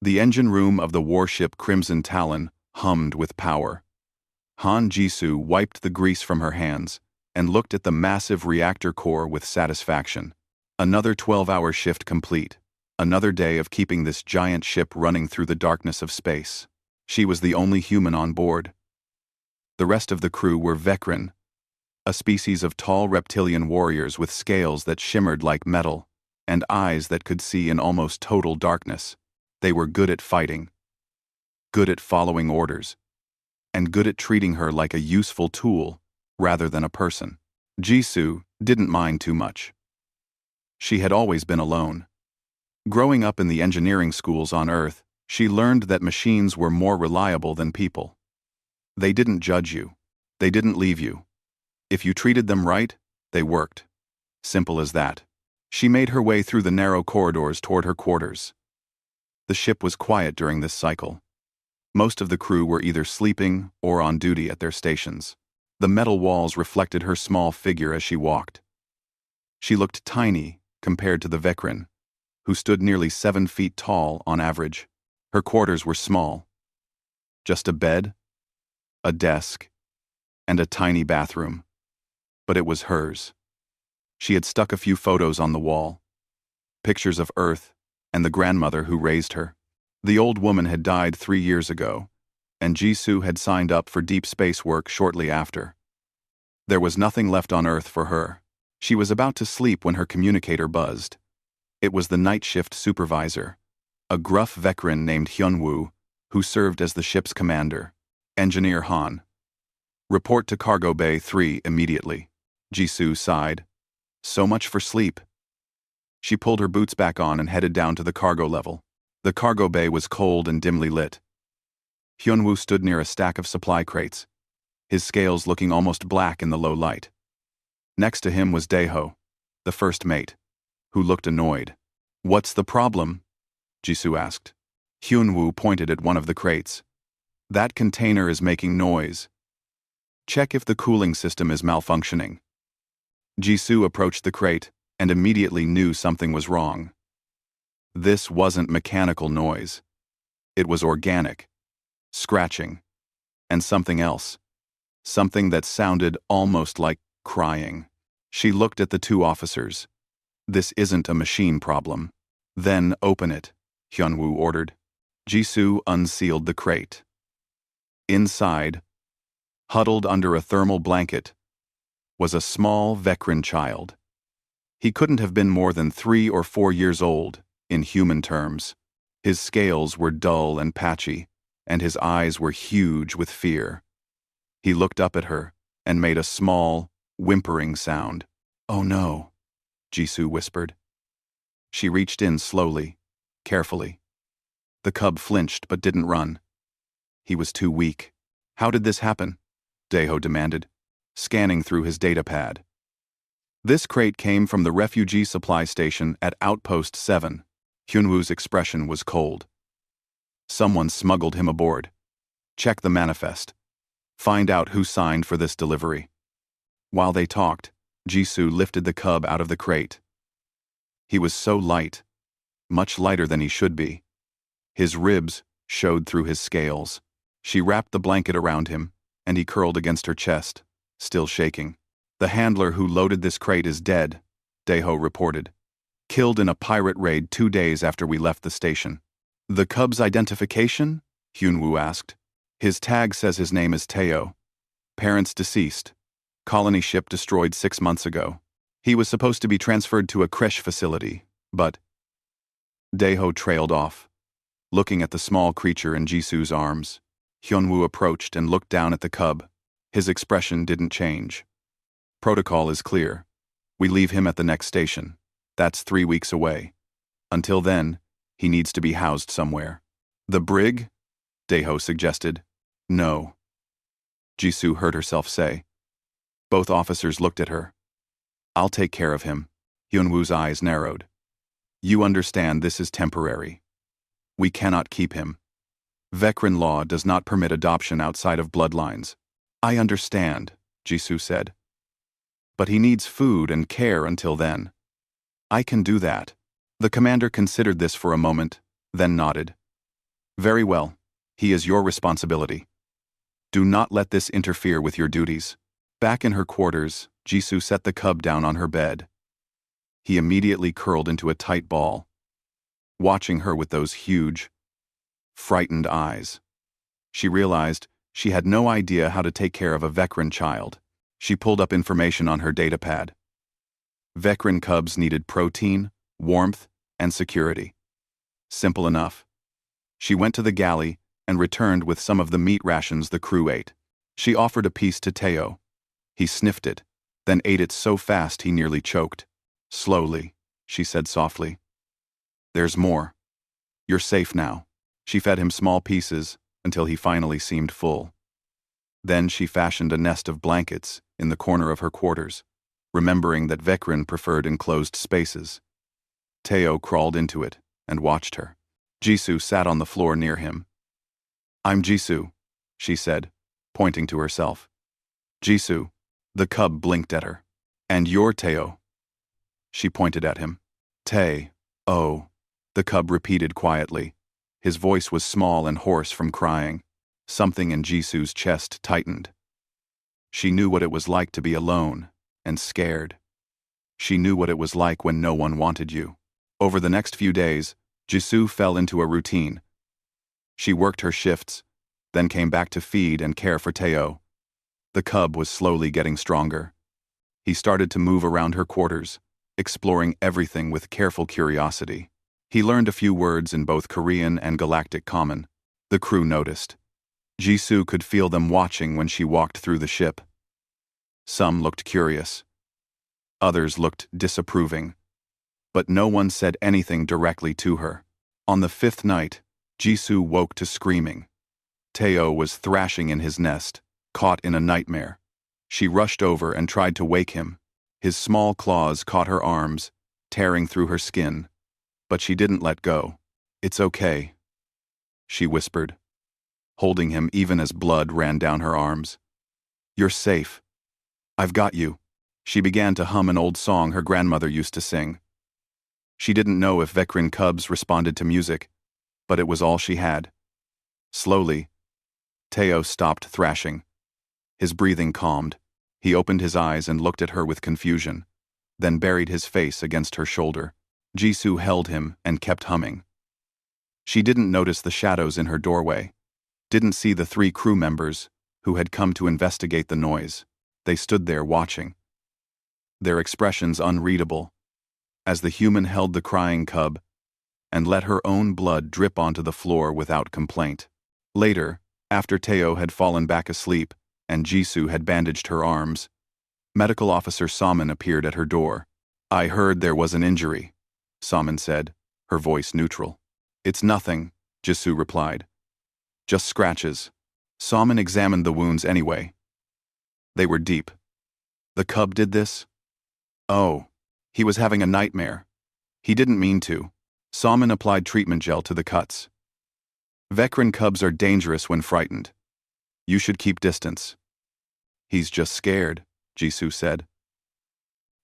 The engine room of the warship Crimson Talon hummed with power. Han Jisoo wiped the grease from her hands and looked at the massive reactor core with satisfaction. Another 12-hour shift complete. Another day of keeping this giant ship running through the darkness of space. She was the only human on board. The rest of the crew were Vekran, a species of tall reptilian warriors with scales that shimmered like metal and eyes that could see in almost total darkness. They were good at fighting, good at following orders, and good at treating her like a useful tool rather than a person. Jisoo didn't mind too much. She had always been alone. Growing up in the engineering schools on Earth, she learned that machines were more reliable than people. They didn't judge you. They didn't leave you. If you treated them right, they worked. Simple as that. She made her way through the narrow corridors toward her quarters. The ship was quiet during this cycle. Most of the crew were either sleeping or on duty at their stations. The metal walls reflected her small figure as she walked. She looked tiny compared to the Vekran, who stood nearly 7 feet tall on average. Her quarters were small. Just a bed, a desk, and a tiny bathroom. But it was hers. She had stuck a few photos on the wall. Pictures of Earth and the grandmother who raised her. The old woman had died 3 years ago, and Jisoo had signed up for deep space work shortly after. There was nothing left on Earth for her. She was about to sleep when her communicator buzzed. It was the night shift supervisor, a gruff Vekran named Hyunwoo, who served as the ship's commander. Engineer Han. Report to Cargo Bay 3 immediately. Jisoo sighed. So much for sleep. She pulled her boots back on and headed down to the cargo level. The cargo bay was cold and dimly lit. Hyunwoo stood near a stack of supply crates, his scales looking almost black in the low light. Next to him was Daeho, the first mate, who looked annoyed. "What's the problem?" Jisoo asked. Hyunwoo pointed at one of the crates. "That container is making noise. Check if the cooling system is malfunctioning." Jisoo approached the crate and immediately knew something was wrong. This wasn't mechanical noise. It was organic, scratching, and something else. Something that sounded almost like crying. She looked at the two officers. "This isn't a machine problem." "Then open it," Hyunwoo ordered. Jisoo unsealed the crate. Inside, huddled under a thermal blanket, was a small Vekran child. He couldn't have been more than 3 or 4 years old, in human terms. His scales were dull and patchy, and his eyes were huge with fear. He looked up at her and made a small, whimpering sound. "Oh no," Jisoo whispered. She reached in slowly, carefully. The cub flinched but didn't run. He was too weak. "How did this happen?" Daeho demanded, scanning through his data pad. "This crate came from the refugee supply station at Outpost 7. Hyunwoo's expression was cold. "Someone smuggled him aboard. Check the manifest. Find out who signed for this delivery." While they talked, Jisoo lifted the cub out of the crate. He was so light, much lighter than he should be. His ribs showed through his scales. She wrapped the blanket around him, and he curled against her chest, still shaking. "The handler who loaded this crate is dead," Daeho reported. "Killed in a pirate raid 2 days after we left the station." "The cub's identification?" Hyunwoo asked. "His tag says his name is Teo. Parents deceased. Colony ship destroyed 6 months ago. He was supposed to be transferred to a creche facility, but..." Daeho trailed off, looking at the small creature in Jisoo's arms. Hyunwoo approached and looked down at the cub. His expression didn't change. "Protocol is clear. We leave him at the next station. That's 3 weeks away. Until then, he needs to be housed somewhere." "The brig?" Daeho suggested. "No," Jisoo heard herself say. Both officers looked at her. "I'll take care of him." Hyunwoo's eyes narrowed. "You understand this is temporary. We cannot keep him. Vekran law does not permit adoption outside of bloodlines." "I understand," Jisoo said. "But he needs food and care until then." "I can do that." The commander considered this for a moment, then nodded. Very well. He is your responsibility. Do not let this interfere with your duties. Back in her quarters, Jisoo set the cub down on her bed. He immediately curled into a tight ball, watching her with those huge, frightened eyes. She realized she had no idea how to take care of a Vecran child. She pulled up information on her datapad. Vecran cubs needed protein, warmth, and security. Simple enough. She went to the galley and returned with some of the meat rations the crew ate. She offered a piece to Teo. He sniffed it, then ate it so fast he nearly choked. Slowly, she said softly. There's more. You're safe now. She fed him small pieces until he finally seemed full. Then she fashioned a nest of blankets in the corner of her quarters, remembering that Vecran preferred enclosed spaces. Teo crawled into it and watched her. Jisoo sat on the floor near him. I'm Jisoo, she said, pointing to herself. Jisoo, the cub blinked at her. And you're Teo. She pointed at him. Oh, the cub repeated quietly. His voice was small and hoarse from crying. Something in Jisoo's chest tightened. She knew what it was like to be alone and scared. She knew what it was like when no one wanted you. Over the next few days, Jisoo fell into a routine. She worked her shifts, then came back to feed and care for Teo. The cub was slowly getting stronger. He started to move around her quarters, exploring everything with careful curiosity. He learned a few words in both Korean and Galactic Common. The crew noticed. Jisoo could feel them watching when she walked through the ship. Some looked curious. Others looked disapproving. But no one said anything directly to her. On the 5th night, Jisoo woke to screaming. Teo was thrashing in his nest, caught in a nightmare. She rushed over and tried to wake him. His small claws caught her arms, tearing through her skin. But she didn't let go. It's okay, she whispered, holding him even as blood ran down her arms. You're safe. I've got you. She began to hum an old song her grandmother used to sing. She didn't know if Vecran cubs responded to music, but it was all she had. Slowly, Teo stopped thrashing. His breathing calmed. He opened his eyes and looked at her with confusion, then buried his face against her shoulder. Jisoo held him and kept humming. She didn't notice the shadows in her doorway, didn't see the 3 crew members who had come to investigate the noise. They stood there watching, their expressions unreadable, as the human held the crying cub and let her own blood drip onto the floor without complaint. Later, after Teo had fallen back asleep and Jisoo had bandaged her arms, Medical Officer Salmon appeared at her door. I heard there was an injury, Salmon said, her voice neutral. It's nothing, Jisoo replied. Just scratches. Salmon examined the wounds anyway. They were deep. The cub did this? Oh, he was having a nightmare. He didn't mean to. Salmon applied treatment gel to the cuts. Vecran cubs are dangerous when frightened. You should keep distance. He's just scared, Jisoo said.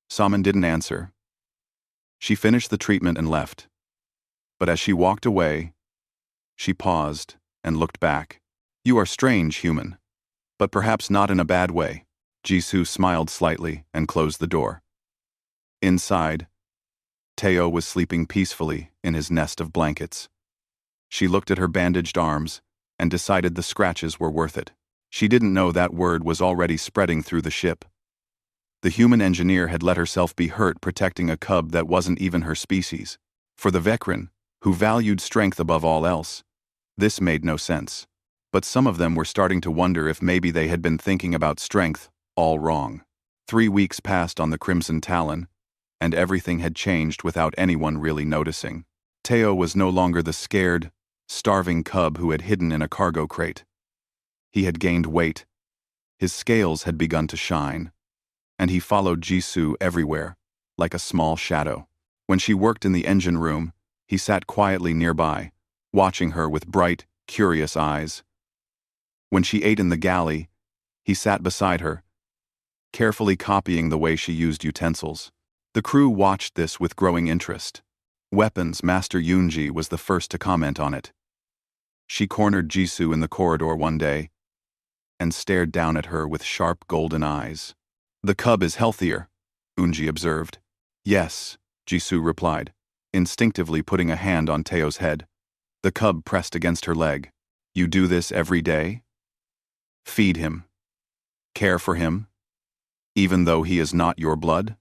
Salmon didn't answer. She finished the treatment and left. But as she walked away, she paused and looked back. You are strange, human. But perhaps not in a bad way. Jisoo smiled slightly and closed the door. Inside, Teo was sleeping peacefully in his nest of blankets. She looked at her bandaged arms and decided the scratches were worth it. She didn't know that word was already spreading through the ship. The human engineer had let herself be hurt protecting a cub that wasn't even her species. For the Vecran, who valued strength above all else, this made no sense. But some of them were starting to wonder if maybe they had been thinking about strength all wrong. 3 weeks passed on the Crimson Talon, and everything had changed without anyone really noticing. Teo was no longer the scared, starving cub who had hidden in a cargo crate. He had gained weight. His scales had begun to shine, and he followed Jisoo everywhere, like a small shadow. When she worked in the engine room, he sat quietly nearby, watching her with bright, curious eyes. When she ate in the galley, he sat beside her, carefully copying the way she used utensils. The crew watched this with growing interest. Weapons Master Yoonji was the first to comment on it. She cornered Jisoo in the corridor one day and stared down at her with sharp golden eyes. The cub is healthier, Eunji observed. Yes, Jisoo replied, instinctively putting a hand on Taeo's head. The cub pressed against her leg. You do this every day? Feed him. Care for him? Even though he is not your blood?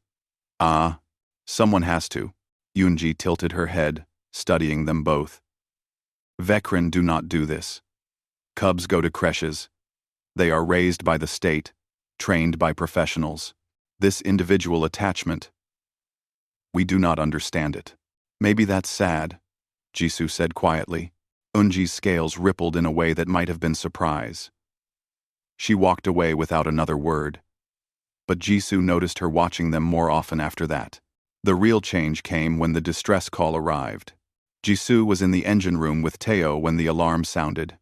Ah, someone has to. Eunji tilted her head, studying them both. Vekran do not do this. Cubs go to creches. They are raised by the state, trained by professionals. This individual attachment. We do not understand it. Maybe that's sad, Jisoo said quietly. Eunji's scales rippled in a way that might have been surprise. She walked away without another word. But Jisoo noticed her watching them more often after that. The real change came when the distress call arrived. Jisoo was in the engine room with Taeo when the alarm sounded.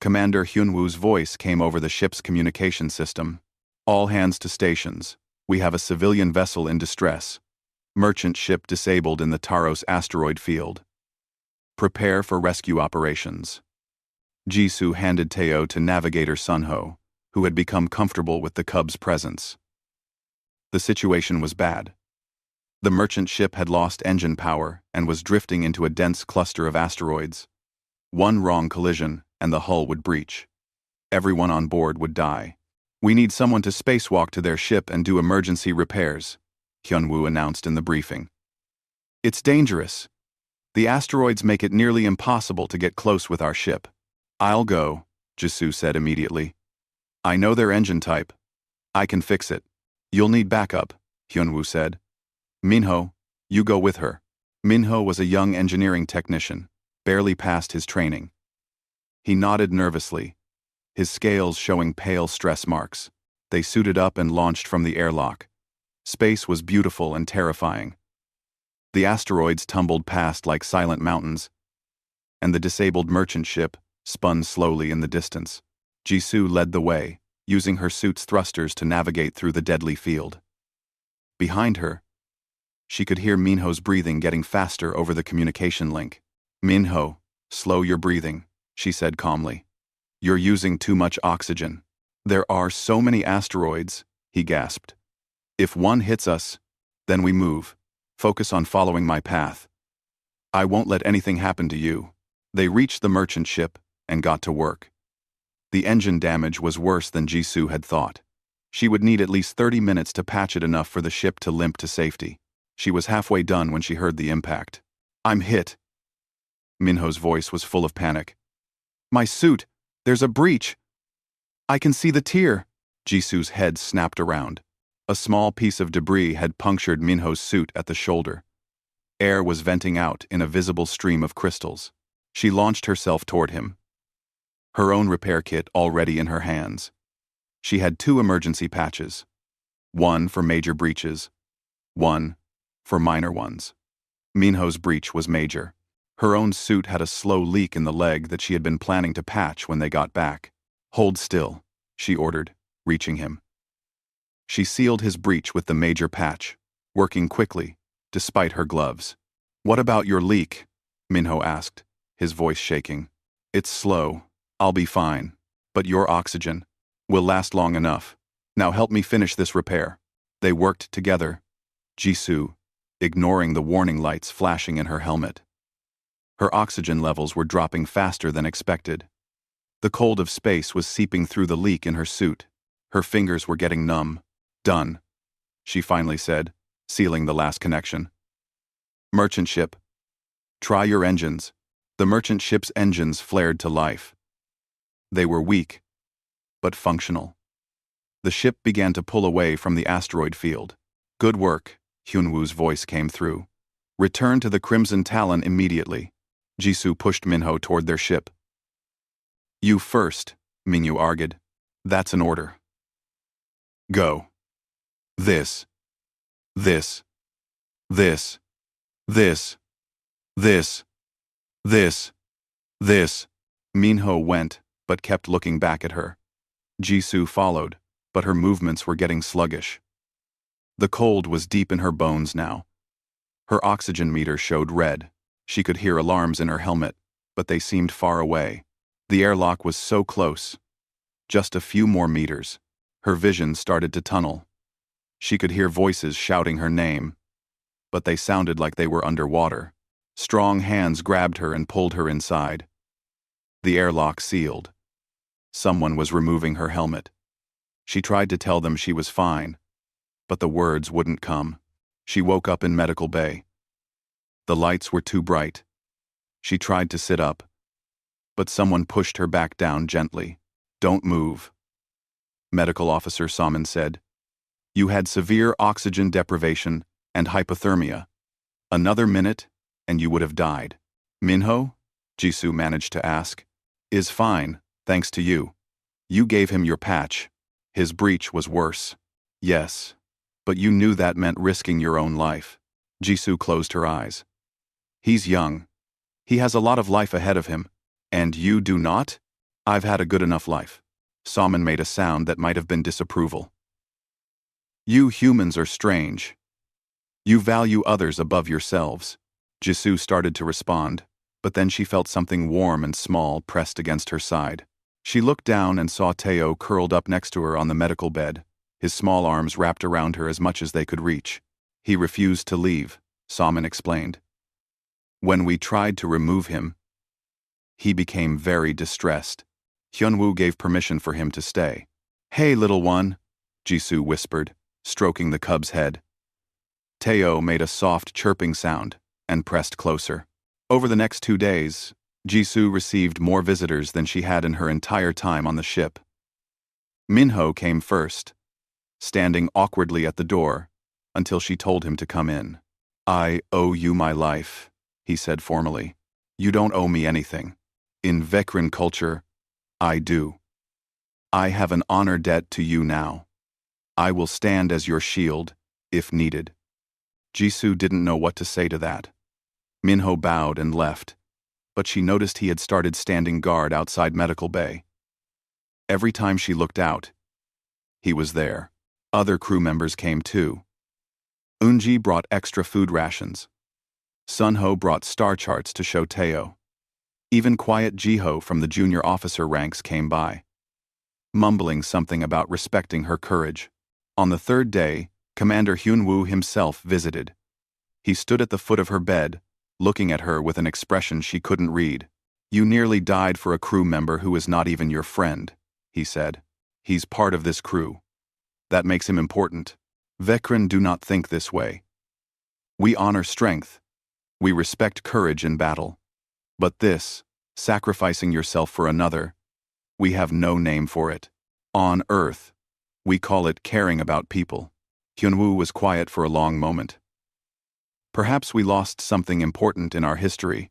Commander Hyunwoo's voice came over the ship's communication system. All hands to stations. We have a civilian vessel in distress. Merchant ship disabled in the Taros asteroid field. Prepare for rescue operations. Jisoo handed Taeo to Navigator Sunho, who had become comfortable with the cub's presence. The situation was bad. The merchant ship had lost engine power and was drifting into a dense cluster of asteroids. One wrong collision, and the hull would breach. Everyone on board would die. We need someone to spacewalk to their ship and do emergency repairs, Hyunwoo announced in the briefing. It's dangerous. The asteroids make it nearly impossible to get close with our ship. I'll go, Jisoo said immediately. I know their engine type. I can fix it. You'll need backup, Hyunwoo said. Minho, you go with her. Minho was a young engineering technician, barely past his training. He nodded nervously, his scales showing pale stress marks. They suited up and launched from the airlock. Space was beautiful and terrifying. The asteroids tumbled past like silent mountains, and the disabled merchant ship spun slowly in the distance. Jisoo led the way, using her suit's thrusters to navigate through the deadly field. Behind her, she could hear Minho's breathing getting faster over the communication link. Minho, slow your breathing, she said calmly. You're using too much oxygen. There are so many asteroids, he gasped. If one hits us, then we move. Focus on following my path. I won't let anything happen to you. They reached the merchant ship and got to work. The engine damage was worse than Jisoo had thought. She would need at least 30 minutes to patch it enough for the ship to limp to safety. She was halfway done when she heard the impact. I'm hit. Minho's voice was full of panic. My suit, there's a breach. I can see the tear. Jisoo's head snapped around. A small piece of debris had punctured Minho's suit at the shoulder. Air was venting out in a visible stream of crystals. She launched herself toward him, her own repair kit already in her hands. She had 2 emergency patches. One for major breaches, one for minor ones. Minho's breach was major. Her own suit had a slow leak in the leg that she had been planning to patch when they got back. Hold still, she ordered, reaching him. She sealed his breach with the major patch, working quickly, despite her gloves. What about your leak? Minho asked, his voice shaking. It's slow. I'll be fine. But your oxygen will last long enough. Now help me finish this repair. They worked together. Jisoo, ignoring the warning lights flashing in her helmet. Her oxygen levels were dropping faster than expected. The cold of space was seeping through the leak in her suit. Her fingers were getting numb. Done, she finally said, sealing the last connection. Merchant ship. Try your engines. The merchant ship's engines flared to life. They were weak, but functional. The ship began to pull away from the asteroid field. Good work, Hyunwoo's voice came through. Return to the Crimson Talon immediately. Jisoo pushed Minho toward their ship. You first, Minho argued. That's an order. Go. This. This. This. This. This. This. This. Minho went, but kept looking back at her. Jisoo followed, but her movements were getting sluggish. The cold was deep in her bones now. Her oxygen meter showed red. She could hear alarms in her helmet, but they seemed far away. The airlock was so close. Just a few more meters. Her vision started to tunnel. She could hear voices shouting her name, but they sounded like they were underwater. Strong hands grabbed her and pulled her inside. The airlock sealed. Someone was removing her helmet. She tried to tell them she was fine, but the words wouldn't come. She woke up in medical bay. The lights were too bright. She tried to sit up, but someone pushed her back down gently. "Don't move," Medical Officer Salmon said. "You had severe oxygen deprivation and hypothermia. Another minute, and you would have died." "Minho?" Jisoo managed to ask. "Is fine, thanks to you. You gave him your patch. His breach was worse." "Yes, but you knew that meant risking your own life." Jisoo closed her eyes. "He's young. He has a lot of life ahead of him. And you do not?" "I've had a good enough life." Salmon made a sound that might have been disapproval. "You humans are strange. You value others above yourselves." Jisoo started to respond, but then she felt something warm and small pressed against her side. She looked down and saw Teo curled up next to her on the medical bed, his small arms wrapped around her as much as they could reach. "He refused to leave," Salmon explained. "When we tried to remove him, he became very distressed. Hyunwoo gave permission for him to stay." "Hey, little one," Jisoo whispered, stroking the cub's head. Teo made a soft chirping sound and pressed closer. Over the next 2 days, Jisoo received more visitors than she had in her entire time on the ship. Minho came first, standing awkwardly at the door until she told him to come in. "I owe you my life," he said formally. "You don't owe me anything. In Vekran culture, I do. I have an honor debt to you now. I will stand as your shield, if needed." Jisoo didn't know what to say to that. Minho bowed and left, but she noticed he had started standing guard outside medical bay. Every time she looked out, he was there. Other crew members came too. Eunji brought extra food rations. Sunho brought star charts to show Teo. Even quiet Jiho from the junior officer ranks came by, mumbling something about respecting her courage. On the 3rd day, Commander Hyunwoo himself visited. He stood at the foot of her bed, looking at her with an expression she couldn't read. "You nearly died for a crew member who is not even your friend," he said. "He's part of this crew. That makes him important. Vekran do not think this way. We honor strength. We respect courage in battle. But this, sacrificing yourself for another, we have no name for it. On Earth, we call it caring about people." Hyunwoo was quiet for a long moment. "Perhaps we lost something important in our history.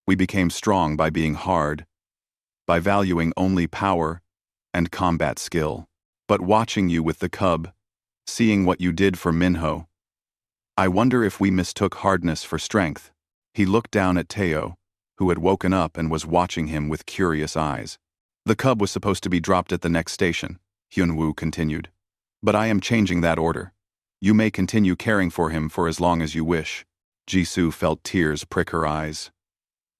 We became strong by being hard, by valuing only power and combat skill. But watching you with the cub, seeing what you did for Minho, I wonder if we mistook hardness for strength." He looked down at Teo, who had woken up and was watching him with curious eyes. "The cub was supposed to be dropped at the next station," Hyunwoo continued. "But I am changing that order. You may continue caring for him for as long as you wish." Jisoo felt tears prick her eyes.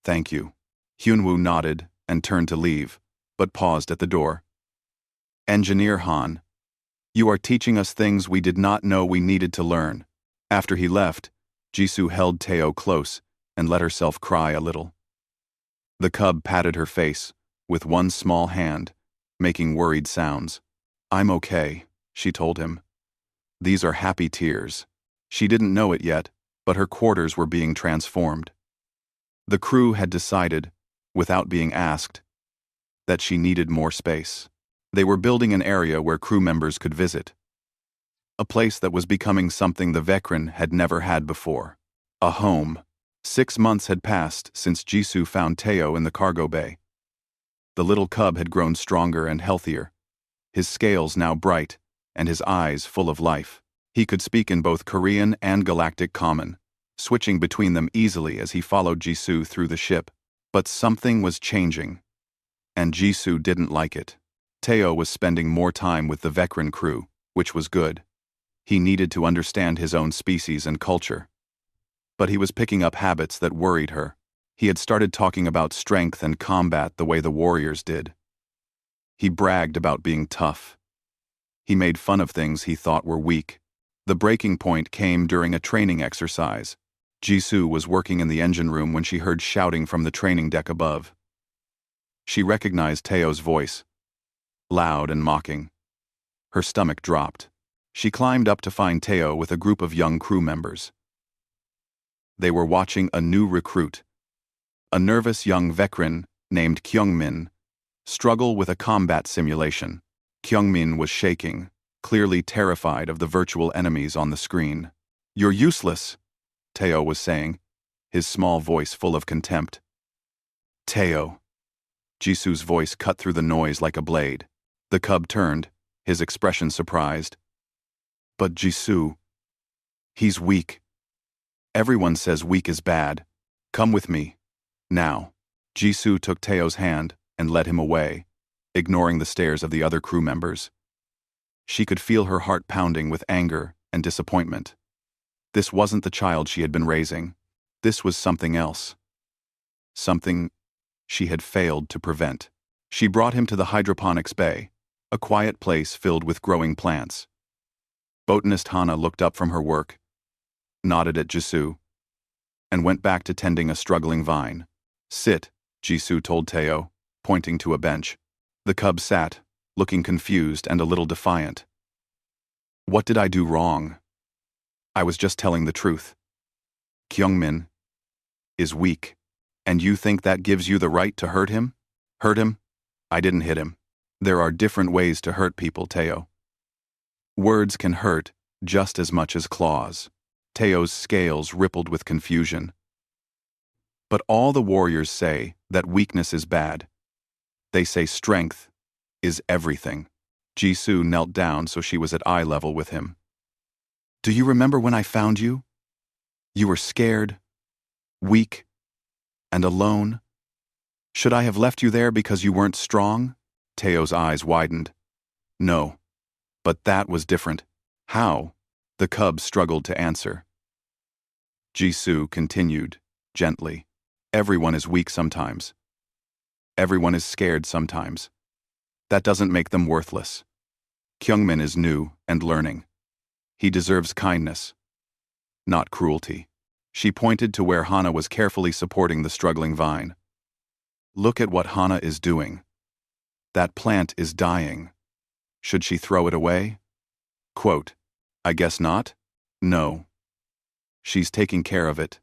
"Thank you." Hyunwoo nodded and turned to leave, but paused at the door. "Engineer Han, you are teaching us things we did not know we needed to learn." After he left, Jisoo held Teo close and let herself cry a little. The cub patted her face with one small hand, making worried sounds. "I'm okay," she told him. These are happy tears. She didn't know it yet, but her quarters were being transformed. The crew had decided, without being asked, that she needed more space. They were building an area where crew members could visit. A place that was becoming something the Vekran had never had before. A home. 6 months had passed since Jisoo found Teo in the cargo bay. The little cub had grown stronger and healthier, his scales now bright, and his eyes full of life. He could speak in both Korean and Galactic Common, switching between them easily as he followed Jisoo through the ship. But something was changing, and Jisoo didn't like it. Teo was spending more time with the Vekran crew, which was good. He needed to understand his own species and culture. But he was picking up habits that worried her. He had started talking about strength and combat the way the warriors did. He bragged about being tough. He made fun of things he thought were weak. The breaking point came during a training exercise. Jisoo was working in the engine room when she heard shouting from the training deck above. She recognized Teo's voice, loud and mocking. Her stomach dropped. She climbed up to find Teo with a group of young crew members. They were watching a new recruit, a nervous young veteran named Kyungmin, struggle with a combat simulation. Kyungmin was shaking, clearly terrified of the virtual enemies on the screen. "You're useless," Teo was saying, his small voice full of contempt. "Teo." Jisoo's voice cut through the noise like a blade. The cub turned, his expression surprised. "But Jisoo, he's weak. Everyone says weak is bad. Come with me. Now." Jisoo took Teo's hand and led him away, ignoring the stares of the other crew members. She could feel her heart pounding with anger and disappointment. This wasn't the child she had been raising. This was something else. Something she had failed to prevent. She brought him to the hydroponics bay, a quiet place filled with growing plants. Botanist Hana looked up from her work, nodded at Jisoo, and went back to tending a struggling vine. "Sit," Jisoo told Teo, pointing to a bench. The cub sat, looking confused and a little defiant. "What did I do wrong? I was just telling the truth. Kyungmin is weak, and you think that gives you the right to hurt him? Hurt him? I didn't hit him. There are different ways to hurt people, Teo. Words can hurt just as much as claws." Teo's scales rippled with confusion. "But all the warriors say that weakness is bad. They say strength is everything." Jisoo knelt down so she was at eye level with him. "Do you remember when I found you? You were scared, weak, and alone. Should I have left you there because you weren't strong?" Teo's eyes widened. "No, but that was different." "How?" The cub struggled to answer. Jisoo continued, gently. "Everyone is weak sometimes. Everyone is scared sometimes. That doesn't make them worthless. Kyungmin is new and learning. He deserves kindness, not cruelty." She pointed to where Hana was carefully supporting the struggling vine. "Look at what Hana is doing. That plant is dying. Should she throw it away?" Quote, "I guess not? No. She's taking care of it,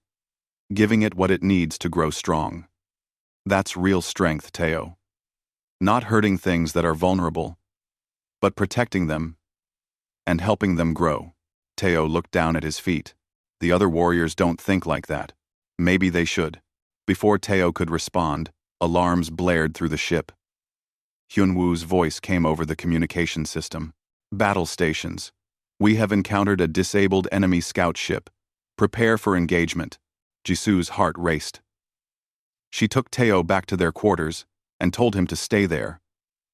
giving it what it needs to grow strong. That's real strength, Teo. Not hurting things that are vulnerable, but protecting them and helping them grow." Teo looked down at his feet. "The other warriors don't think like that. Maybe they should." Before Teo could respond, alarms blared through the ship. Hyunwoo's voice came over the communication system. "Battle stations. We have encountered a disabled enemy scout ship. Prepare for engagement." Jisoo's heart raced. She took Teo back to their quarters and told him to stay there,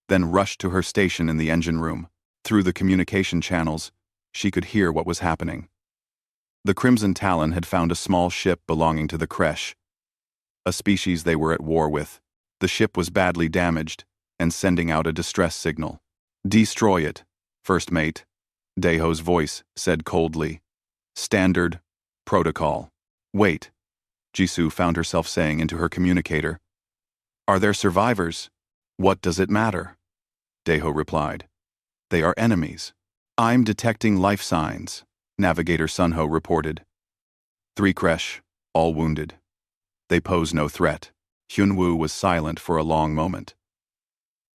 then rushed to her station in the engine room. Through the communication channels, she could hear what was happening. The Crimson Talon had found a small ship belonging to the Kresh, a species they were at war with. The ship was badly damaged and sending out a distress signal. "Destroy it, first mate," Daeho's voice said coldly. "Standard protocol." "Wait," Jisoo found herself saying into her communicator. "Are there survivors? What does it matter?" Daeho replied. "They are enemies." "I'm detecting life signs," Navigator Sunho reported. 3 Kresh, all wounded. They pose no threat. Hyunwoo was silent for a long moment.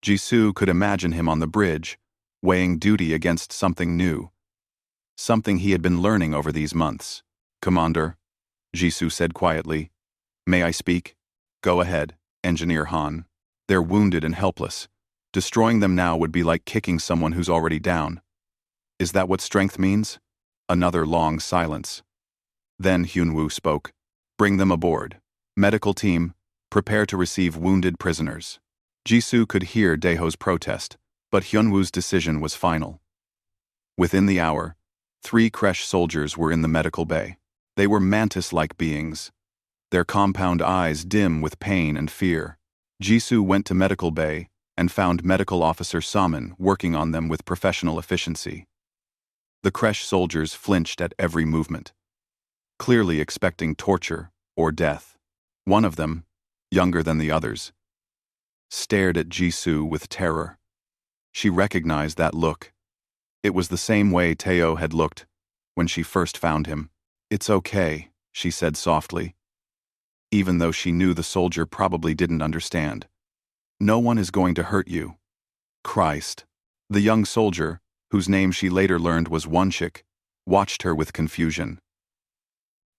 Jisoo could imagine him on the bridge, weighing duty against something new. Something he had been learning over these months. "Commander," Jisoo said quietly. "May I speak?" "Go ahead, Engineer Han. They're wounded and helpless. Destroying them now would be like kicking someone who's already down. Is that what strength means?" Another long silence. Then Hyunwoo spoke. "Bring them aboard. Medical team, prepare to receive wounded prisoners." Jisoo could hear Daeho's protest, but Hyunwoo's decision was final. Within the hour, 3 Kresh soldiers were in the medical bay. They were mantis-like beings. their compound eyes dim with pain and fear. Jisoo went to medical bay and found Medical Officer Saman working on them with professional efficiency. The creche soldiers flinched at every movement, clearly expecting torture or death. One of them, younger than the others, stared at Jisoo with terror. She recognized that look. It was the same way Teo had looked when she first found him. "It's okay," she said softly, even though she knew the soldier probably didn't understand. "No one is going to hurt you." Christ. The young soldier, whose name she later learned was Warship, watched her with confusion.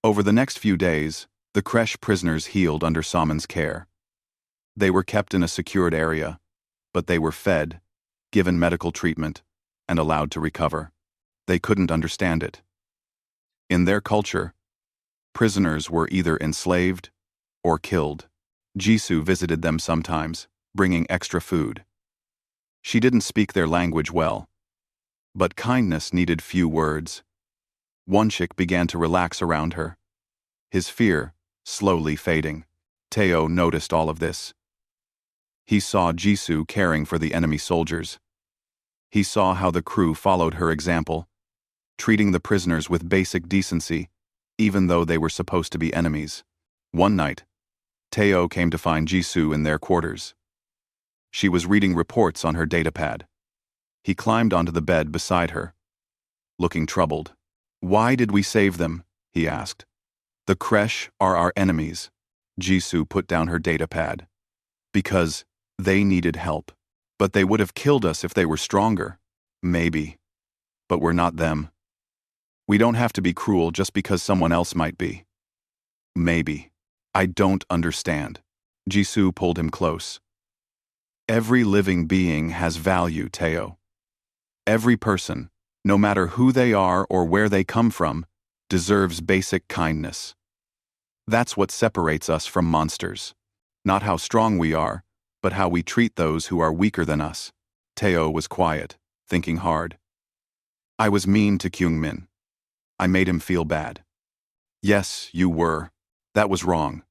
Over the next few days, the creche prisoners healed under Saman's care. They were kept in a secured area, but they were fed, given medical treatment, and allowed to recover. They couldn't understand it. In their culture, prisoners were either enslaved or killed. Jisoo visited them sometimes, bringing extra food. She didn't speak their language well, but kindness needed few words. Warship began to relax around her, his fear slowly fading. Teo noticed all of this. He saw Jisoo caring for the enemy soldiers. He saw how the crew followed her example, treating the prisoners with basic decency, even though they were supposed to be enemies. One night, Teo came to find Jisoo in their quarters. She was reading reports on her datapad. He climbed onto the bed beside her, looking troubled. "Why did we save them?" he asked. "The creche are our enemies." Jisoo put down her datapad. "Because they needed help. But they would have killed us if they were stronger." "Maybe. But we're not them. We don't have to be cruel just because someone else might be." "Maybe. I don't understand." Jisoo pulled him close. "Every living being has value, Teo. Every person, no matter who they are or where they come from, deserves basic kindness. That's what separates us from monsters. Not how strong we are, but how we treat those who are weaker than us." Teo was quiet, thinking hard. "I was mean to Kyungmin. I made him feel bad." "Yes, you were. That was wrong."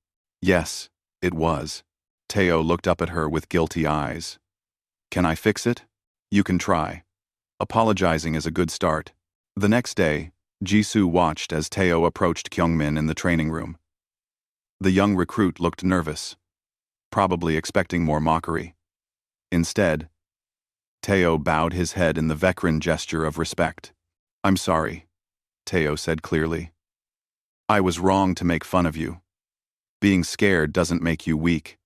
"Yes, it was." Teo looked up at her with guilty eyes. "Can I fix it?" "You can try. Apologizing is a good start." The next day, Jisoo watched as Teo approached Kyungmin in the training room. The young recruit looked nervous, probably expecting more mockery. Instead, Teo bowed his head in the Vecran gesture of respect. "I'm sorry," Teo said clearly. "I was wrong to make fun of you. Being scared doesn't make you weak.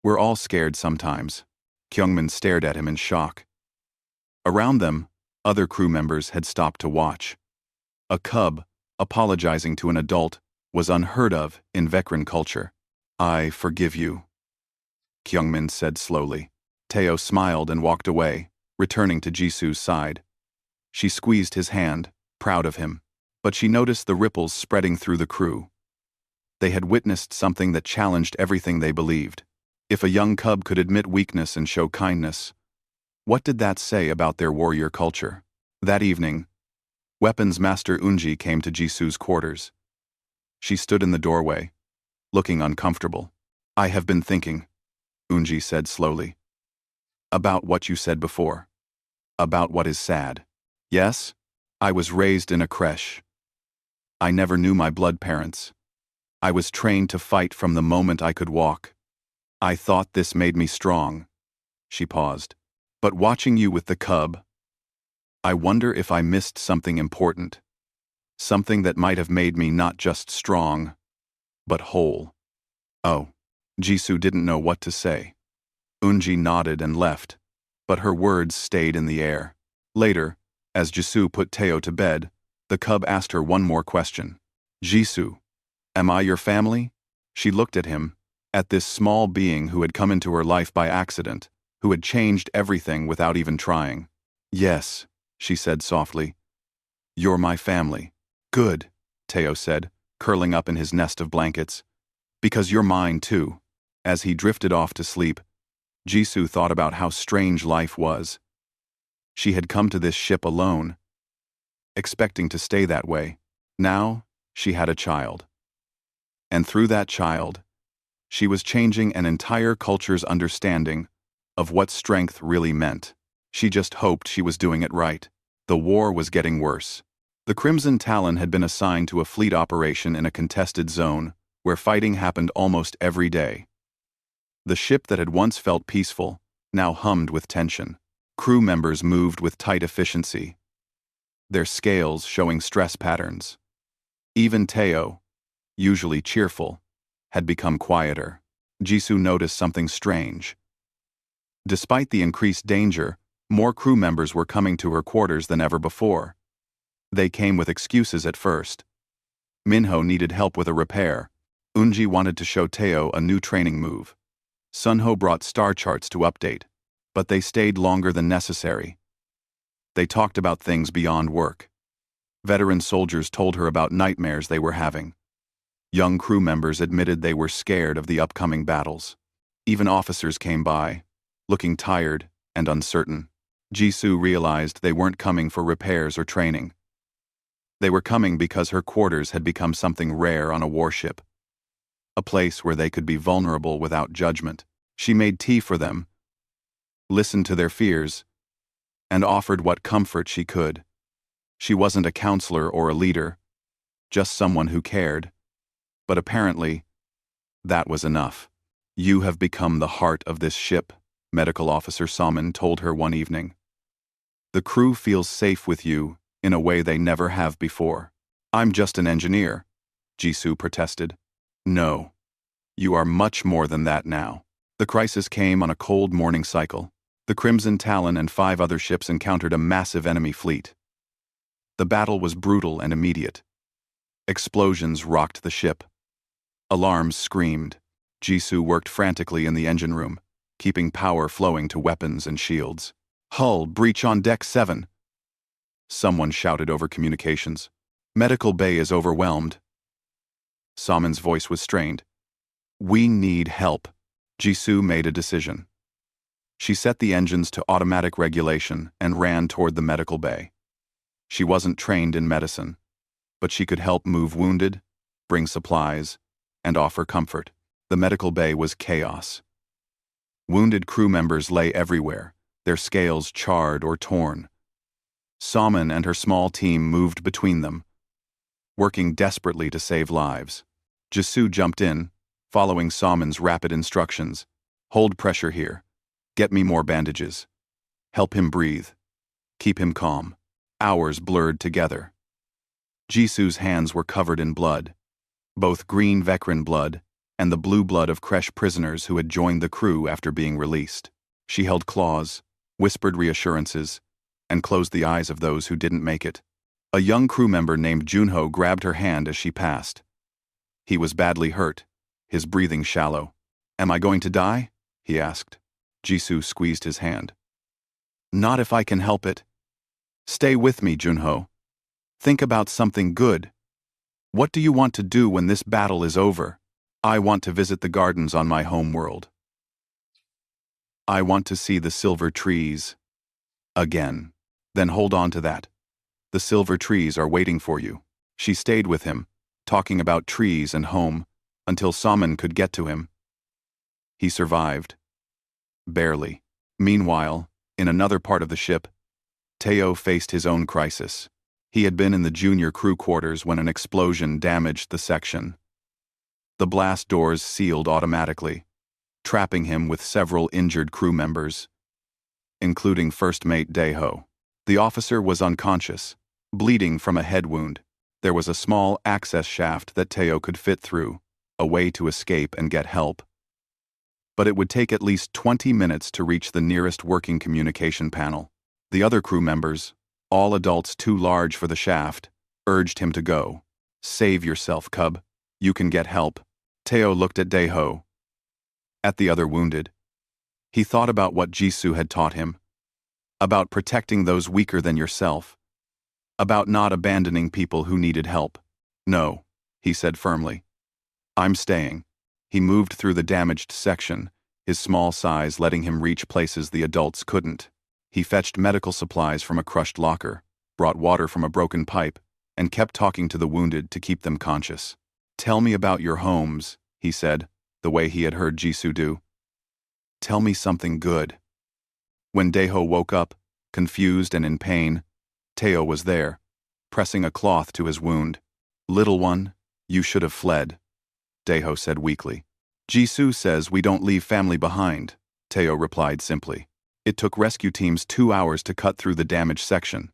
We're all scared sometimes." Kyungmin stared at him in shock. Around them, other crew members had stopped to watch. A cub apologizing to an adult was unheard of in Vecran culture. "I forgive you," Kyungmin said slowly. Teo smiled and walked away, returning to Jisoo's side. She squeezed his hand, proud of him, but she noticed the ripples spreading through the crew. They had witnessed something that challenged everything they believed. If a young cub could admit weakness and show kindness, what did that say about their warrior culture? That evening, Weapons Master Unji came to Jisoo's quarters. She stood in the doorway, looking uncomfortable. "I have been thinking," Unji said slowly, "about what you said before. About what is sad. Yes, I was raised in a creche. I never knew my blood parents. I was trained to fight from the moment I could walk. I thought this made me strong." She paused. "But watching you with the cub, I wonder if I missed something important. Something that might have made me not just strong, but whole." "Oh." Jisoo didn't know what to say. Unji nodded and left, but her words stayed in the air. Later, as Jisoo put Teo to bed, the cub asked her one more question. "Jisoo, am I your family?" She looked at him, at this small being who had come into her life by accident, who had changed everything without even trying. "Yes," she said softly. "You're my family." "Good," Teo said, curling up in his nest of blankets. "Because you're mine too." As he drifted off to sleep, Jisoo thought about how strange life was. She had come to this ship alone, expecting to stay that way. Now, she had a child. And through that child, she was changing an entire culture's understanding of what strength really meant. She just hoped she was doing it right. The war was getting worse. The Crimson Talon had been assigned to a fleet operation in a contested zone where fighting happened almost every day. The ship that had once felt peaceful now hummed with tension. Crew members moved with tight efficiency, their scales showing stress patterns. Even Teo, usually cheerful, had become quieter. Jisoo noticed something strange. Despite the increased danger, more crew members were coming to her quarters than ever before. They came with excuses at first. Minho needed help with a repair. Eunji wanted to show Teo a new training move. Sunho brought star charts to update, but they stayed longer than necessary. They talked about things beyond work. Veteran soldiers told her about nightmares they were having. Young crew members admitted they were scared of the upcoming battles. Even officers came by, looking tired and uncertain. Jisoo realized they weren't coming for repairs or training. They were coming because her quarters had become something rare on a warship. A place where they could be vulnerable without judgment. She made tea for them, listened to their fears, and offered what comfort she could. She wasn't a counselor or a leader, just someone who cared. But apparently, that was enough. "You have become the heart of this ship," Medical Officer Salmon told her one evening. "The crew feels safe with you in a way they never have before." "I'm just an engineer," Jisoo protested. "No, you are much more than that now." The crisis came on a cold morning cycle. The Crimson Talon and 5 other ships encountered a massive enemy fleet. The battle was brutal and immediate. Explosions rocked the ship. Alarms screamed. Jisoo worked frantically in the engine room, keeping power flowing to weapons and shields. "Hull breach on Deck 7. Someone shouted over communications. "Medical bay is overwhelmed." Salmon's voice was strained. "We need help." Jisoo made a decision. She set the engines to automatic regulation and ran toward the medical bay. She wasn't trained in medicine, but she could help move wounded, bring supplies, and offer comfort. The medical bay was chaos. Wounded crew members lay everywhere, their scales charred or torn. Salmon and her small team moved between them, working desperately to save lives. Jisoo jumped in, following Salmon's rapid instructions. "Hold pressure here. Get me more bandages. Help him breathe. Keep him calm." Hours blurred together. Jisoo's hands were covered in blood, both green Vecran blood and the blue blood of Kresh prisoners who had joined the crew after being released. She held claws, whispered reassurances, and closed the eyes of those who didn't make it. A young crew member named Junho grabbed her hand as she passed. He was badly hurt, his breathing shallow. "Am I going to die?" he asked. Jisoo squeezed his hand. "Not if I can help it. Stay with me, Junho. Think about something good. What do you want to do when this battle is over?" "I want to visit the gardens on my home world. I want to see the silver trees again." "Then hold on to that. The silver trees are waiting for you." She stayed with him, talking about trees and home, until Salmon could get to him. He survived. Barely. Meanwhile, in another part of the ship, Teo faced his own crisis. He had been in the junior crew quarters when an explosion damaged the section. The blast doors sealed automatically, trapping him with several injured crew members, including First Mate Daeho. The officer was unconscious, bleeding from a head wound. There was a small access shaft that Teo could fit through, a way to escape and get help. But it would take at least 20 minutes to reach the nearest working communication panel. The other crew members, all adults too large for the shaft, urged him to go. "Save yourself, cub. You can get help." Teo looked at Daeho, at the other wounded. He thought about what Jisoo had taught him, about protecting those weaker than yourself, about not abandoning people who needed help. "No," he said firmly. "I'm staying." He moved through the damaged section, his small size letting him reach places the adults couldn't. He fetched medical supplies from a crushed locker, brought water from a broken pipe, and kept talking to the wounded to keep them conscious. Tell me about your homes, he said, the way he had heard Jisoo do. Tell me something good. When Daeho woke up, confused and in pain, Teo was there, pressing a cloth to his wound. Little one, you should have fled, Daeho said weakly. Jisoo says we don't leave family behind, Teo replied simply. It took rescue teams 2 hours to cut through the damaged section.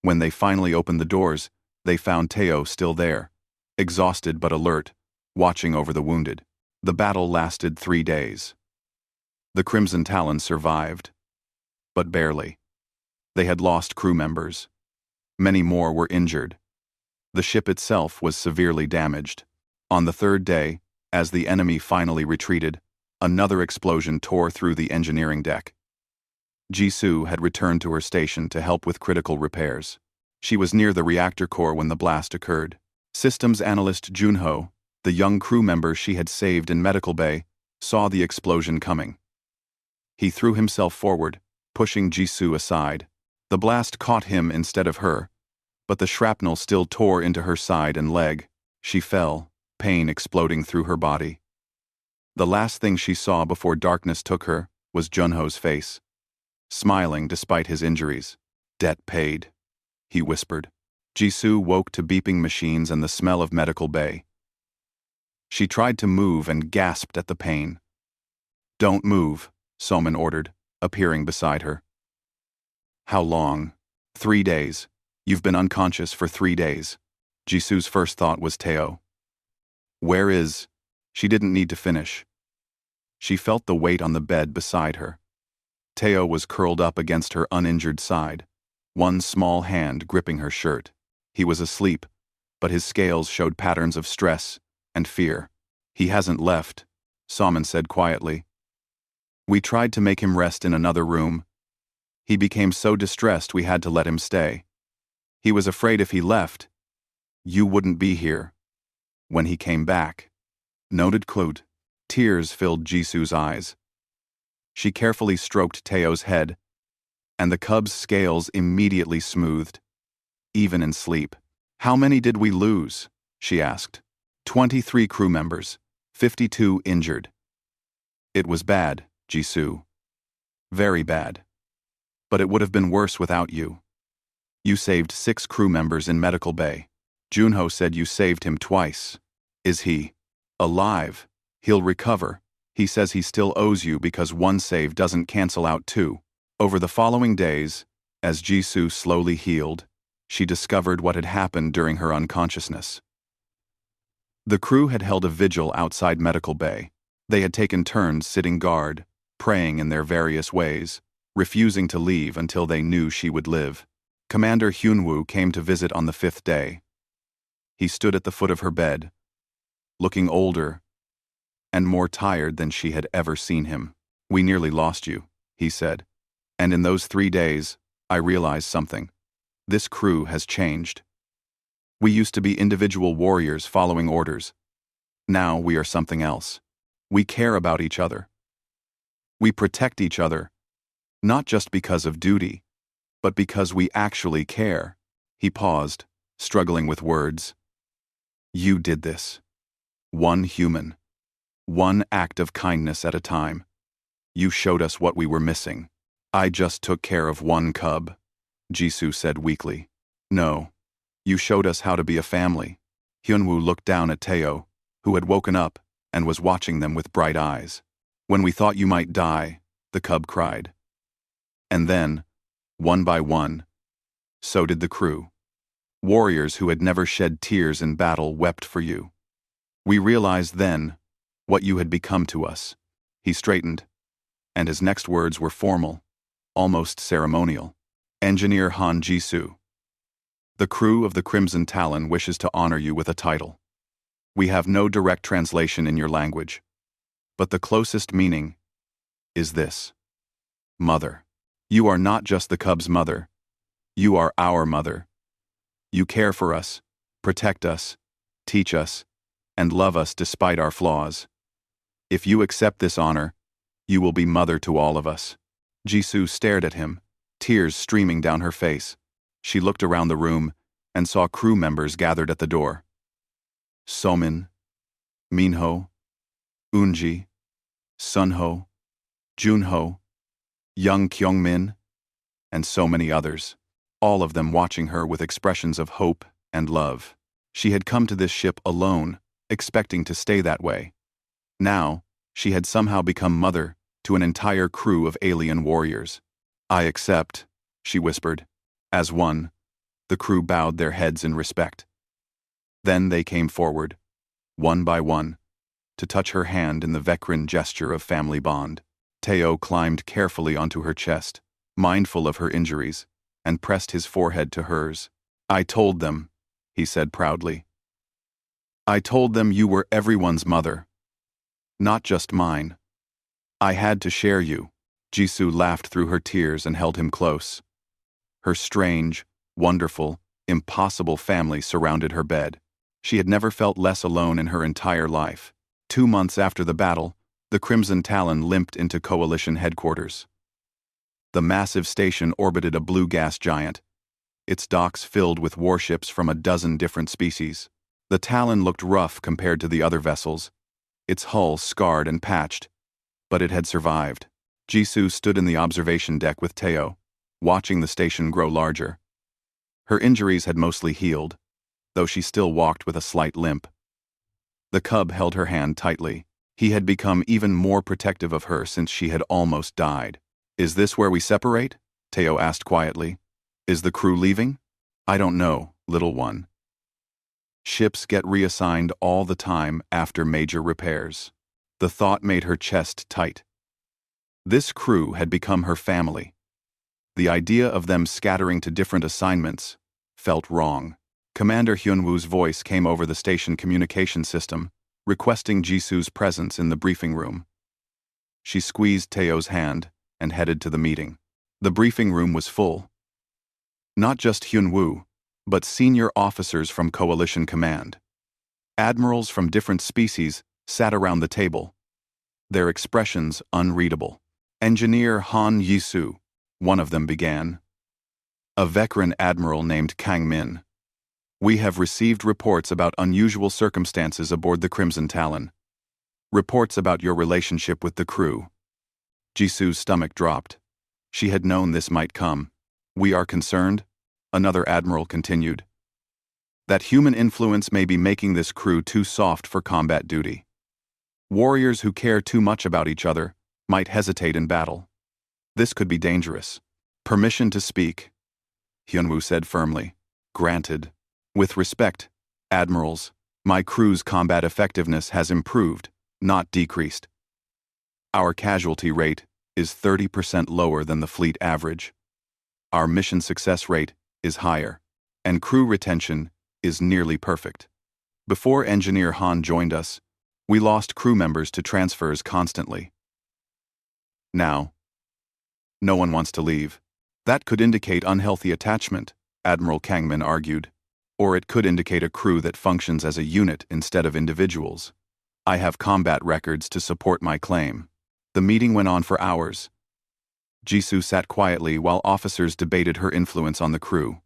When they finally opened the doors, they found Teo still there, exhausted but alert, watching over the wounded. The battle lasted 3 days. The Crimson Talon survived, but barely. They had lost crew members. Many more were injured. The ship itself was severely damaged. On the 3rd day, as the enemy finally retreated, another explosion tore through the engineering deck. Jisoo had returned to her station to help with critical repairs. She was near the reactor core when the blast occurred. Systems analyst Junho, the young crew member she had saved in medical bay, saw the explosion coming. He threw himself forward, pushing Jisoo aside. The blast caught him instead of her, but the shrapnel still tore into her side and leg. She fell, pain exploding through her body. The last thing she saw before darkness took her was Junho's face, smiling despite his injuries. Debt paid, he whispered. Jisoo woke to beeping machines and the smell of medical bay. She tried to move and gasped at the pain. Don't move, Soman ordered, appearing beside her. How long? 3 days. You've been unconscious for 3 days. Jisoo's first thought was Teo. Where is? She didn't need to finish. She felt the weight on the bed beside her. Teo was curled up against her uninjured side, one small hand gripping her shirt. He was asleep, but his scales showed patterns of stress and fear. He hasn't left, Soman said quietly. We tried to make him rest in another room. He became so distressed we had to let him stay. He was afraid if he left, you wouldn't be here. When he came back, noted Claude. Tears filled Jisoo's eyes. She carefully stroked Teo's head, and the cub's scales immediately smoothed, even in sleep. How many did we lose? She asked. 23 crew members, 52 injured. It was bad, Jisoo. Very bad. But it would have been worse without you. You saved 6 crew members in medical bay. Junho said you saved him twice. Is he alive? He'll recover. He says he still owes you because 1 save doesn't cancel out 2. Over the following days, as Jisoo slowly healed, she discovered what had happened during her unconsciousness. The crew had held a vigil outside medical bay. They had taken turns sitting guard, praying in their various ways, refusing to leave until they knew she would live. Commander Hyunwoo came to visit on the 5th day. He stood at the foot of her bed, looking older and more tired than she had ever seen him. We nearly lost you, he said. And in those 3 days, I realized something. This crew has changed. We used to be individual warriors following orders. Now we are something else. We care about each other. We protect each other, not just because of duty, but because we actually care. He paused, struggling with words. You did this. 1 human. 1 act of kindness at a time. You showed us what we were missing. I just took care of 1 cub, Jisoo said weakly. No, you showed us how to be a family. Hyunwoo looked down at Teo, who had woken up and was watching them with bright eyes. When we thought you might die, the cub cried. And then, one by one, so did the crew. Warriors who had never shed tears in battle wept for you. We realized then what you had become to us. He straightened, and his next words were formal, almost ceremonial. Engineer Han Jisoo. The crew of the Crimson Talon wishes to honor you with a title. We have no direct translation in your language, but the closest meaning is this. Mother. You are not just the cub's mother. You are our mother. You care for us, protect us, teach us, and love us despite our flaws. If you accept this honor, you will be mother to all of us. Jisoo stared at him, tears streaming down her face. She looked around the room and saw crew members gathered at the door. Somin, Minho, Unji, Sunho, Junho, Young Kyungmin, and so many others, all of them watching her with expressions of hope and love. She had come to this ship alone, expecting to stay that way. Now, she had somehow become mother to an entire crew of alien warriors. "I accept," she whispered. As one, the crew bowed their heads in respect. Then they came forward, one by one, to touch her hand in the Vecran gesture of family bond. Teo climbed carefully onto her chest, mindful of her injuries, and pressed his forehead to hers. "I told them," he said proudly. "I told them you were everyone's mother. Not just mine. I had to share you." Jisoo laughed through her tears and held him close. Her strange, wonderful, impossible family surrounded her bed. She had never felt less alone in her entire life. 2 months after the battle, the Crimson Talon limped into Coalition headquarters. The massive station orbited a blue gas giant, its docks filled with warships from a dozen different species. The Talon looked rough compared to the other vessels, its hull scarred and patched, but it had survived. Jisoo stood in the observation deck with Teo, watching the station grow larger. Her injuries had mostly healed, though she still walked with a slight limp. The cub held her hand tightly. He had become even more protective of her since she had almost died. "Is this where we separate?" Teo asked quietly. "Is the crew leaving?" "I don't know, little one. Ships get reassigned all the time after major repairs." The thought made her chest tight. This crew had become her family. The idea of them scattering to different assignments felt wrong. Commander Hyunwoo's voice came over the station communication system, requesting Jisoo's presence in the briefing room. She squeezed Teo's hand and headed to the meeting. The briefing room was full. Not just Hyunwoo, but senior officers from Coalition Command. Admirals from different species sat around the table, their expressions unreadable. Engineer Han Yisu, one of them began. "A veteran admiral named Kang Min. We have received reports about unusual circumstances aboard the Crimson Talon. Reports about your relationship with the crew." Jisoo's stomach dropped. She had known this might come. "We are concerned," another admiral continued, "that human influence may be making this crew too soft for combat duty. Warriors who care too much about each other might hesitate in battle. This could be dangerous." "Permission to speak," Hyunwoo said firmly. "Granted. With respect, admirals, my crew's combat effectiveness has improved, not decreased. Our casualty rate is 30% lower than the fleet average. Our mission success rate is higher, and crew retention is nearly perfect. Before Engineer Han joined us, we lost crew members to transfers constantly. Now, no one wants to leave. That could indicate unhealthy attachment," Admiral Kangman argued. "Or it could indicate a crew that functions as a unit instead of individuals. I have combat records to support my claim." The meeting went on for hours. Jisoo sat quietly while officers debated her influence on the crew.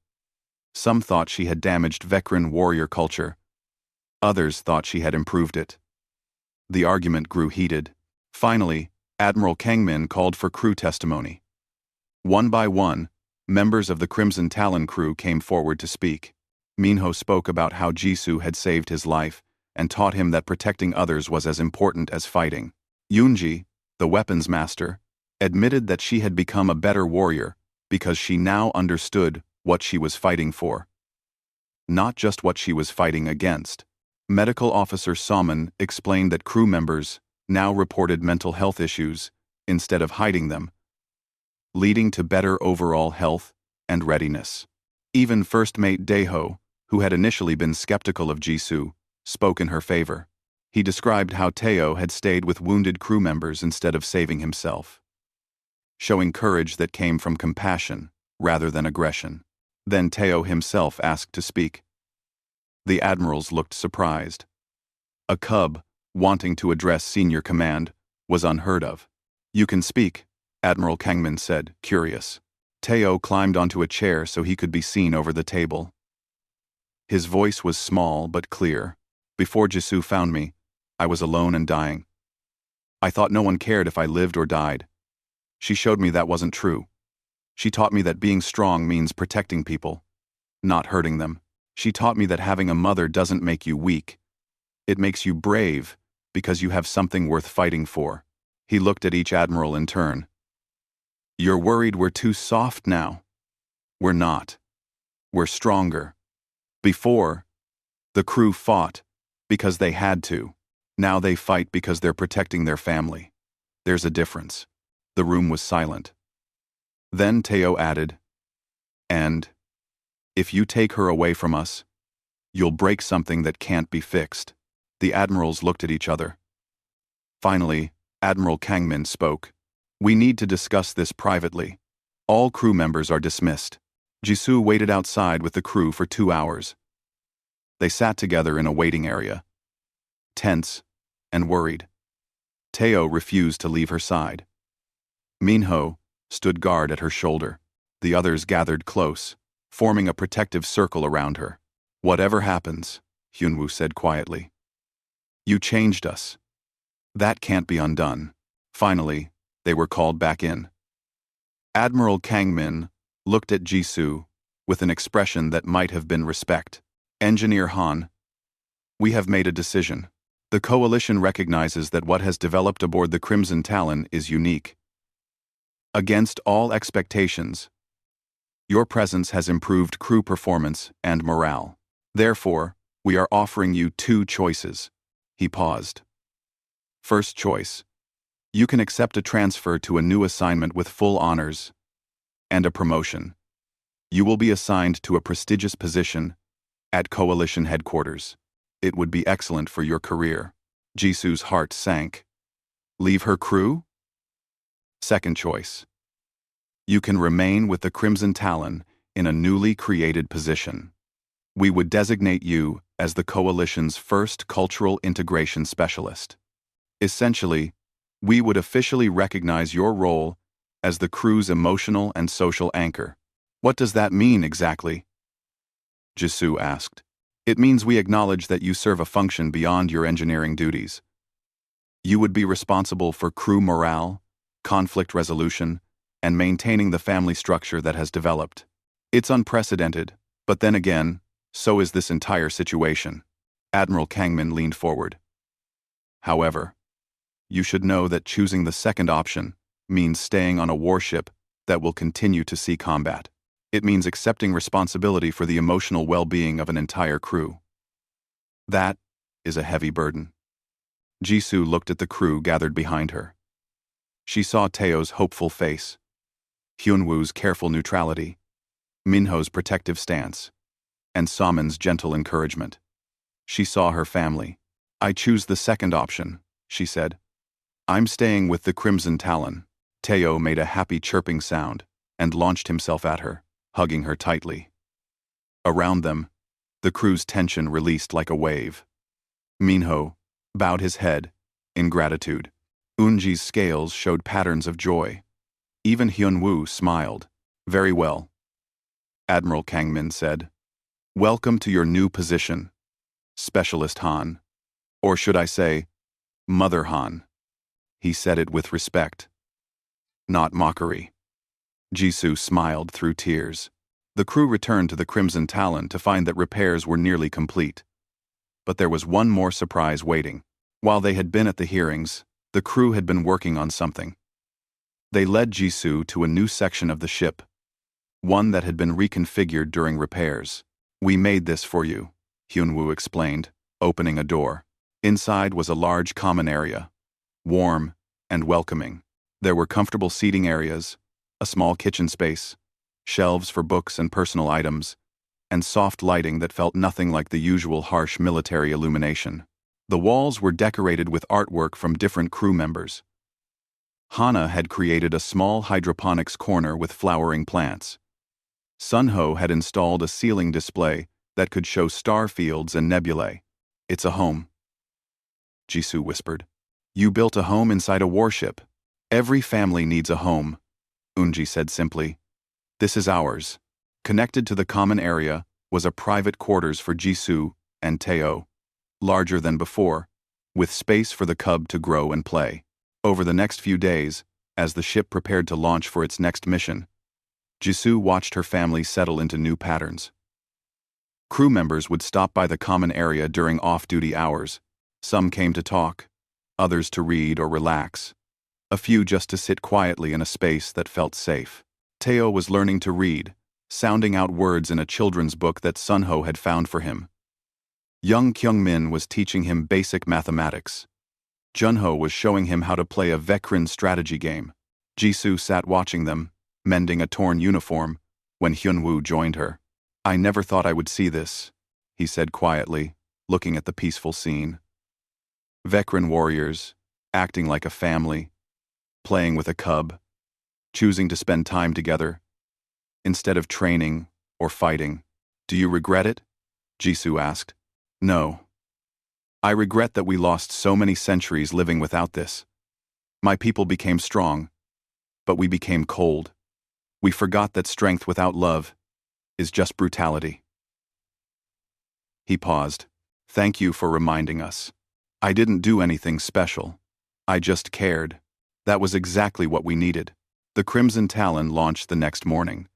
Some thought she had damaged veteran warrior culture. Others thought she had improved it. The argument grew heated. Finally, Admiral Kangmin called for crew testimony. One by one, members of the Crimson Talon crew came forward to speak. Minho spoke about how Jisoo had saved his life and taught him that protecting others was as important as fighting. Yoonji, the weapons master, admitted that she had become a better warrior because she now understood what she was fighting for, not just what she was fighting against. Medical Officer Salmon explained that crew members now reported mental health issues instead of hiding them, leading to better overall health and readiness. Even First Mate Daeho, who had initially been skeptical of Jisoo, spoke in her favor. He described how Teo had stayed with wounded crew members instead of saving himself, showing courage that came from compassion rather than aggression. Then Teo himself asked to speak. The admirals looked surprised. A cub, wanting to address senior command, was unheard of. "You can speak," Admiral Kangman said, curious. Teo climbed onto a chair so he could be seen over the table. His voice was small but clear. Before Jisoo found me, I was alone and dying. I thought no one cared if I lived or died. She showed me that wasn't true. She taught me that being strong means protecting people, not hurting them. She taught me that having a mother doesn't make you weak. It makes you brave, because you have something worth fighting for. He looked at each admiral in turn. You're worried we're too soft now. We're not. We're stronger. Before, the crew fought because they had to. Now they fight because they're protecting their family. There's a difference. The room was silent. Then Teo added, and if you take her away from us, you'll break something that can't be fixed. The admirals looked at each other. Finally, Admiral Kangmin spoke. We need to discuss this privately. All crew members are dismissed. Jisoo waited outside with the crew for 2 hours. They sat together in a waiting area, tense and worried. Teo refused to leave her side. Minho stood guard at her shoulder. The others gathered close, forming a protective circle around her. Whatever happens, Hyunwoo said quietly. You changed us. That can't be undone. Finally, they were called back in. Admiral Kangmin looked at Jisoo with an expression that might have been respect. Engineer Han, we have made a decision. The coalition recognizes that what has developed aboard the Crimson Talon is unique. Against all expectations, your presence has improved crew performance and morale. Therefore, we are offering you 2 choices. He paused. First choice. You can accept a transfer to a new assignment with full honors and a promotion. You will be assigned to a prestigious position at Coalition headquarters. It would be excellent for your career. Jisoo's heart sank. Leave her crew? Second choice. You can remain with the Crimson Talon in a newly created position. We would designate you as the Coalition's first cultural integration specialist. Essentially, we would officially recognize your role as the crew's emotional and social anchor. What does that mean exactly? Jisoo asked. It means we acknowledge that you serve a function beyond your engineering duties. You would be responsible for crew morale, conflict resolution, and maintaining the family structure that has developed. It's unprecedented, but then again, so is this entire situation. Admiral Kangmin leaned forward. However, you should know that choosing the second option means staying on a warship that will continue to see combat. It means accepting responsibility for the emotional well-being of an entire crew. That is a heavy burden. Jisoo looked at the crew gathered behind her. She saw Teo's hopeful face, Hyunwoo's careful neutrality, Minho's protective stance, and Saman's gentle encouragement. She saw her family. I choose the second option, she said. I'm staying with the Crimson Talon. Teo made a happy chirping sound and launched himself at her, hugging her tightly. Around them, the crew's tension released like a wave. Minho bowed his head in gratitude. Eunji's scales showed patterns of joy. Even Hyunwoo smiled. Very well, Admiral Kangmin said. Welcome to your new position, Specialist Han. Or should I say, Mother Han. He said it with respect, not mockery. Jisoo smiled through tears. The crew returned to the Crimson Talon to find that repairs were nearly complete. But there was one more surprise waiting. While they had been at the hearings, the crew had been working on something. They led Jisoo to a new section of the ship, one that had been reconfigured during repairs. We made this for you, Hyunwoo explained, opening a door. Inside was a large common area, warm and welcoming. There were comfortable seating areas, a small kitchen space, shelves for books and personal items, and soft lighting that felt nothing like the usual harsh military illumination. The walls were decorated with artwork from different crew members. Hana had created a small hydroponics corner with flowering plants. Sunho had installed a ceiling display that could show star fields and nebulae. It's a home, Jisoo whispered. You built a home inside a warship. Every family needs a home, Eunji said simply. This is ours. Connected to the common area was a private quarters for Jisoo and Teo. larger than before, with space for the cub to grow and play. Over the next few days, as the ship prepared to launch for its next mission, Jisoo watched her family settle into new patterns. Crew members would stop by the common area during off-duty hours. Some came to talk, others to read or relax, a few just to sit quietly in a space that felt safe. Teo was learning to read, sounding out words in a children's book that Sunho had found for him. Young Kyungmin was teaching him basic mathematics. Junho was showing him how to play a Vecrin strategy game. Jisoo sat watching them, mending a torn uniform, when Hyunwoo joined her. "I never thought I would see this," he said quietly, looking at the peaceful scene. Vecrin warriors, acting like a family, playing with a cub, choosing to spend time together, instead of training or fighting. "Do you regret it?" Jisoo asked. "No. I regret that we lost so many centuries living without this. My people became strong, but we became cold. We forgot that strength without love is just brutality." He paused. "Thank you for reminding us. I didn't do anything special. I just cared. That was exactly what we needed." The Crimson Talon launched the next morning.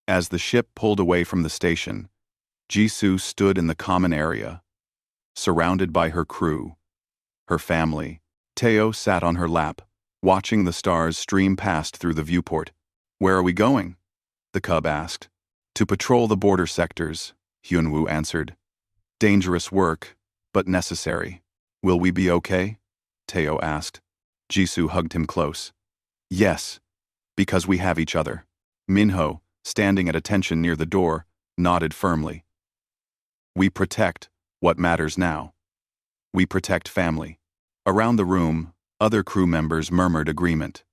As the ship pulled away from the station, Jisoo stood in the common area, surrounded by her crew, her family. Teo sat on her lap, watching the stars stream past through the viewport. "Where are we going?" the cub asked. "To patrol the border sectors," Hyunwoo answered. "Dangerous work, but necessary." "Will we be okay?" Teo asked. Jisoo hugged him close. "Yes, because we have each other." Minho, standing at attention near the door, nodded firmly. "We protect what matters now. We protect family." Around the room, other crew members murmured agreement.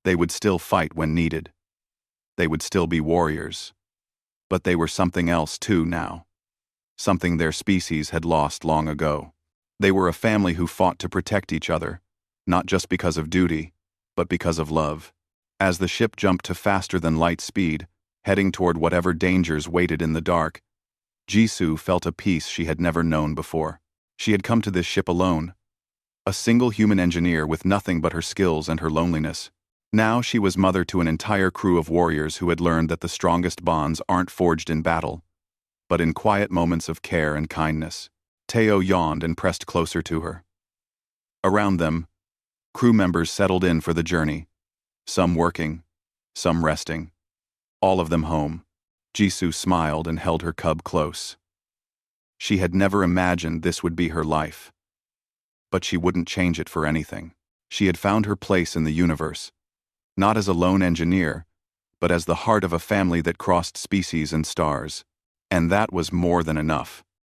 They would still fight when needed. They would still be warriors. But they were something else too now. Something their species had lost long ago. They were a family who fought to protect each other, not just because of duty, but because of love. As the ship jumped to faster-than-light speed, heading toward whatever dangers waited in the dark, Jisoo felt a peace she had never known before. She had come to this ship alone, a single human engineer with nothing but her skills and her loneliness. Now she was mother to an entire crew of warriors who had learned that the strongest bonds aren't forged in battle, but in quiet moments of care and kindness. Teo yawned and pressed closer to her. Around them, crew members settled in for the journey, some working, some resting, all of them home. Jisoo smiled and held her cub close. She had never imagined this would be her life. But she wouldn't change it for anything. She had found her place in the universe, not as a lone engineer, but as the heart of a family that crossed species and stars. And that was more than enough.